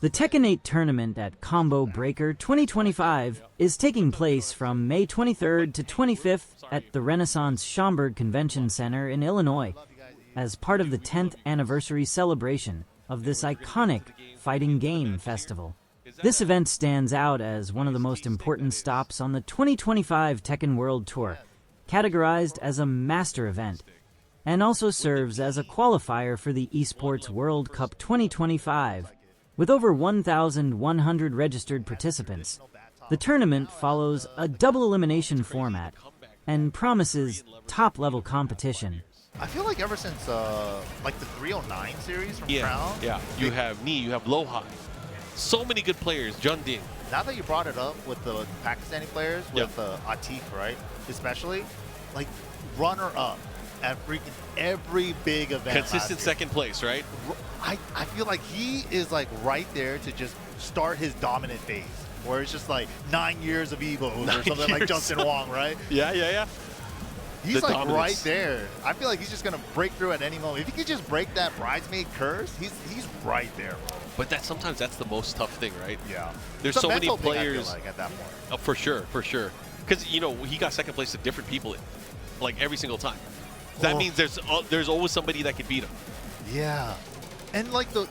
The Tekken 8 tournament at Combo Breaker 2025 is taking place from May 23rd to 25th at the Renaissance Schaumburg Convention Center in Illinois as part of the 10th anniversary celebration of this iconic fighting game festival. This event stands out as one of the most important stops on the 2025 Tekken World Tour, categorized as a master event, and also serves as a qualifier for the Esports World Cup 2025. With over 1,100 registered participants, the tournament follows a double elimination format and promises top-level competition. I feel like ever since like the 309 series from Crown. Yeah, you have Knee, you have Lohai. So many good players, Jundin. Now that you brought it up with the Pakistani players, with Atif, right? Especially, like, runner-up at freaking every big event. Consistent second place, right? I feel like he is like right there to just start his dominant phase, where it's just like 9 years of Evos or something like Justin Wong, right? Yeah. He's like right there. I feel like he's just gonna break through at any moment. If he could just break that bridesmaid curse, he's right there. But that's that's the most tough thing, right? Yeah. There's so many players like at that point. Oh, for sure. Because he got second place to different people, like every single time. That means there's always somebody that could beat him. Yeah. And like the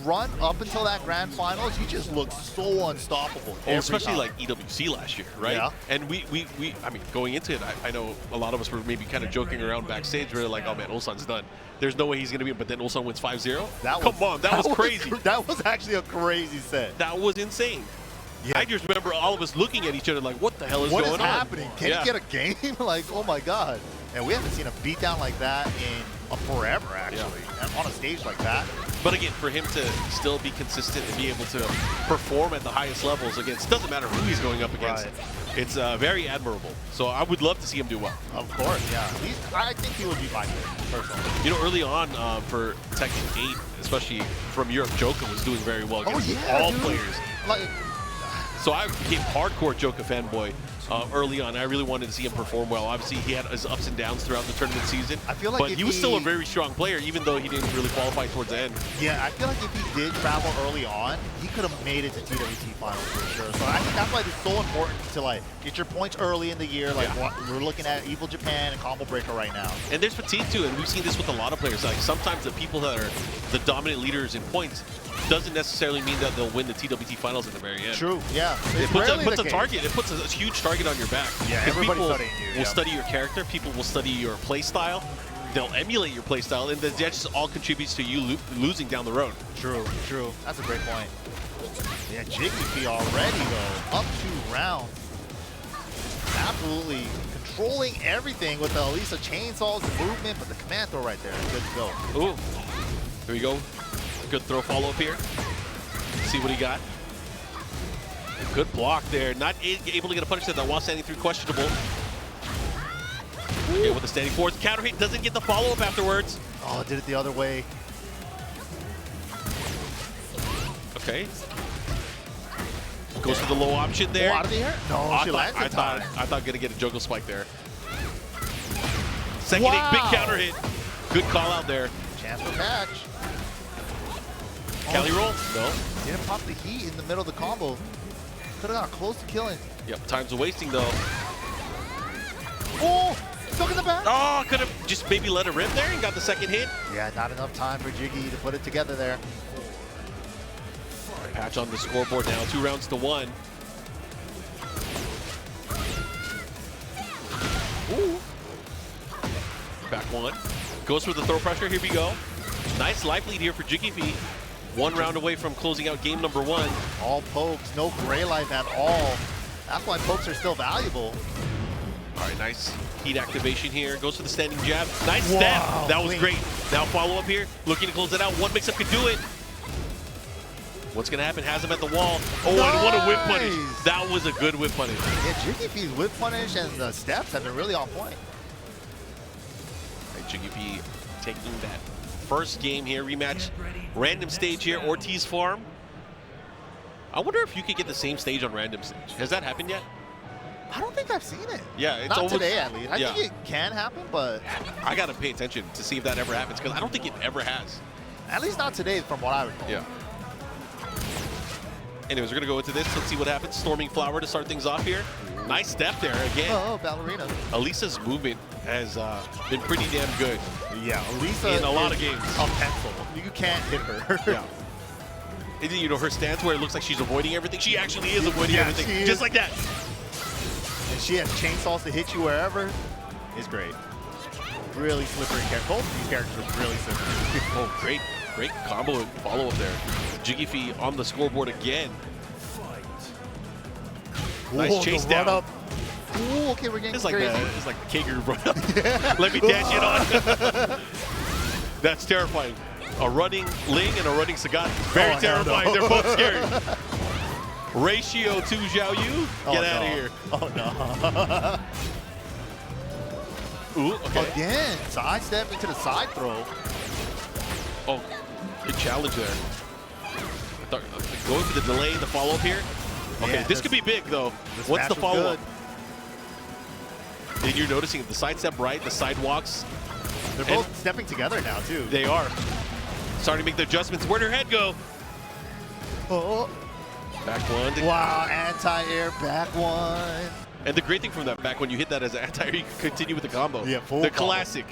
run up until that grand finals, he just looked so unstoppable. Especially like EWC last year, right? Yeah. And we I mean, going into it, I know a lot of us were maybe kind of joking around backstage. We were like, oh man, Ulsan's done. There's no way he's going to beat him. But then Ulsan wins 5-0. Come on, that was crazy. That was actually a crazy set. That was insane. Yeah. I just remember all of us looking at each other like, what the hell is going on? What is happening? Can he get a game? Like, oh my God. And we haven't seen a beatdown like that in forever, actually, on a stage like that. But again, for him to still be consistent and be able to perform at the highest levels against, doesn't matter who he's going up against, it's very admirable. So I would love to see him do well. Of course, yeah. I think he would be my favorite, personally. You know, early on for Tekken 8, especially from Europe, Joka was doing very well against all players. So I became hardcore Joka fanboy early on. I really wanted to see him perform well. Obviously, he had his ups and downs throughout the tournament season. I feel like but he was still a very strong player, even though he didn't really qualify towards the end. Yeah, I feel like if he did travel early on, he could have made it to TWT finals for sure. So I think that's why it's so important to like get your points early in the year. Like we're looking at Evil Japan and Combo Breaker right now. And there's fatigue too, and we've seen this with a lot of players. Like sometimes the people that are the dominant leaders in points doesn't necessarily mean that they'll win the TWT finals at the very end. True, yeah. It puts a target. It puts a huge target on your back. Yeah, everybody's studying you. Will study your character. People will study your play style. They'll emulate your play style, and that just all contributes to you losing down the road. True. That's a great point. Yeah, Jiggyfee already though, up 2 rounds. Absolutely controlling everything with the Alisa chainsaws, the movement, but the command throw right there is good to go. Ooh, here we go. Good throw follow-up here. See what he got. Good block there. Not able to get a punish that while standing through, questionable. Okay, with the standing forwards. Counter hit, doesn't get the follow-up afterwards. Oh, did it the other way. Okay. Goes for the low option there. Out of the air? No, she lands in time. I thought gonna get a juggle spike there. Second hit, big counter hit. Good call out there. Chance for catch. Cali roll? No. Didn't pop the heat in the middle of the combo. Could have got close to killing. Yep, time's a wasting though. Oh, stuck in the back. Oh, could have just maybe let it rip there and got the second hit. Yeah, not enough time for Jiggy to put it together there. Patch on the scoreboard now, 2 rounds to 1. Ooh. Back 1. Goes for the throw pressure, here we go. Nice life lead here for Jiggyfee. 1 round away from closing out game number 1. All pokes, no gray life at all. That's why pokes are still valuable. All right, nice heat activation here. Goes for the standing jab. Nice step. That was great. Now follow up here. Looking to close it out. One mix-up could do it. What's going to happen? Has him at the wall. Oh, and what a whip punish. That was a good whip punish. Yeah, Jiggyfee's whip punish and the steps have been really on point. All right, Jiggyfee taking that first game here, rematch, random stage here, Ortiz Farm. I wonder if you could get the same stage on random stage. Has that happened yet? I don't think I've seen it. Yeah, it's not almost, today at least. I think it can happen, but I gotta pay attention to see if that ever happens because I don't think it ever has. At least not today, from what I recall. Yeah. Anyways, we're going to go into this. Let's see what happens. Storming Flower to start things off here. Nice step there again. Oh, ballerina. Alisa's movement has been pretty damn good. Yeah, Alisa in a lot of games. A pencil. You can't hit her. Yeah. And, you know, her stance where it looks like she's avoiding everything. She actually is avoiding everything. Just like that. And she has chainsaws to hit you wherever. It's great. Really slippery character. Both of these characters are really slippery. Oh, great combo and follow-up there. Jiggyfee on the scoreboard again. Nice chase down. Up. Ooh, okay, we're getting It's like crazy. it's like the kangaroo run up. Let me dash it on. That's terrifying. A running Ling and a running Sagat. Very terrifying. No. They're both scary. Ratio to Xiaoyu. Get out of here. Oh, no. Ooh, okay. Again, sidestep into the side throw. Oh, good challenge there. Going for the delay, the follow-up here. Okay, Yeah, this could be big, though. What's the follow-up? And you're noticing the side step right, the sidewalks. They're both stepping together now, too. They are. Starting to make the adjustments. Where'd her head go? Oh. Back one. Wow, anti-air back one. And the great thing from that back, when you hit that as an anti-air, you can continue with the combo. Yeah, full the combo. classic.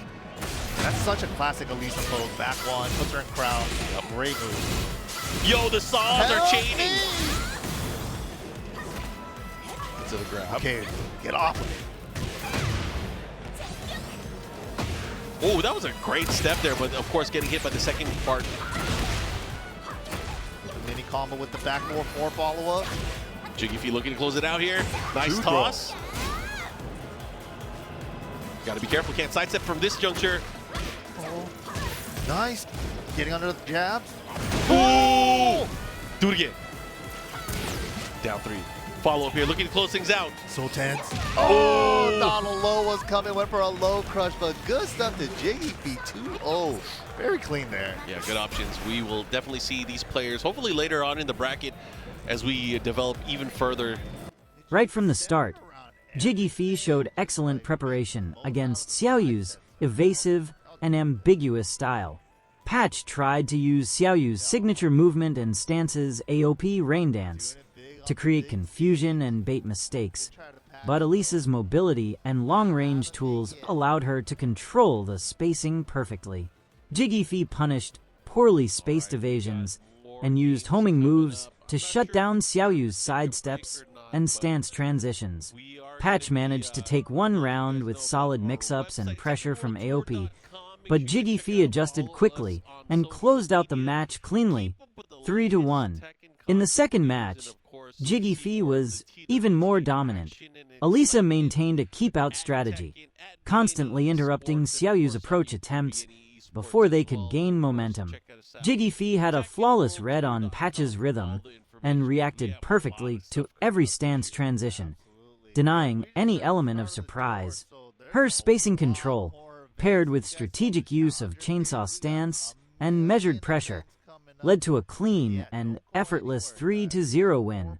That's such a classic Alisa pose. Back one, puts her in crowd. A great move. Yo, the saws are chaining. To the grab. Okay, get off of it. Oh, that was a great step there, but of course getting hit by the second part. The mini combo with the back 4-4 follow-up. Jiggyfee looking to close it out here. Nice Dude toss. Got to be careful. Can't sidestep from this juncture. Oh. Nice. Getting under the jabs. Ooh! Do it again. Down 3. Follow up here. Looking to close things out. So tense. Oh, Donald Low was coming. Went for a low crush, but good stuff to Jiggyfee 2-0. Very clean there. Yeah, good options. We will definitely see these players, hopefully later on in the bracket, as we develop even further. Right from the start, Jiggyfee showed excellent preparation against Xiaoyu's evasive and ambiguous style. Patch tried to use Xiaoyu's signature movement and stance's AOP rain dance to create confusion and bait mistakes, but Alisa's mobility and long-range tools allowed her to control the spacing perfectly. Jiggyfee punished poorly spaced evasions and used homing moves to shut down Xiaoyu's sidesteps and stance transitions. Patch managed to take one round with solid mix-ups and pressure from AOP, but Jiggyfee adjusted quickly and closed out the match cleanly, 3-1. In the second match, Jiggyfee was even more dominant. Alisa maintained a keep-out strategy, constantly interrupting Xiaoyu's approach attempts before they could gain momentum. Jiggyfee had a flawless read on Patch's rhythm and reacted perfectly to every stance transition, denying any element of surprise. Her spacing control, paired with strategic use of chainsaw stance and measured pressure, led to a clean and effortless 3-0 win.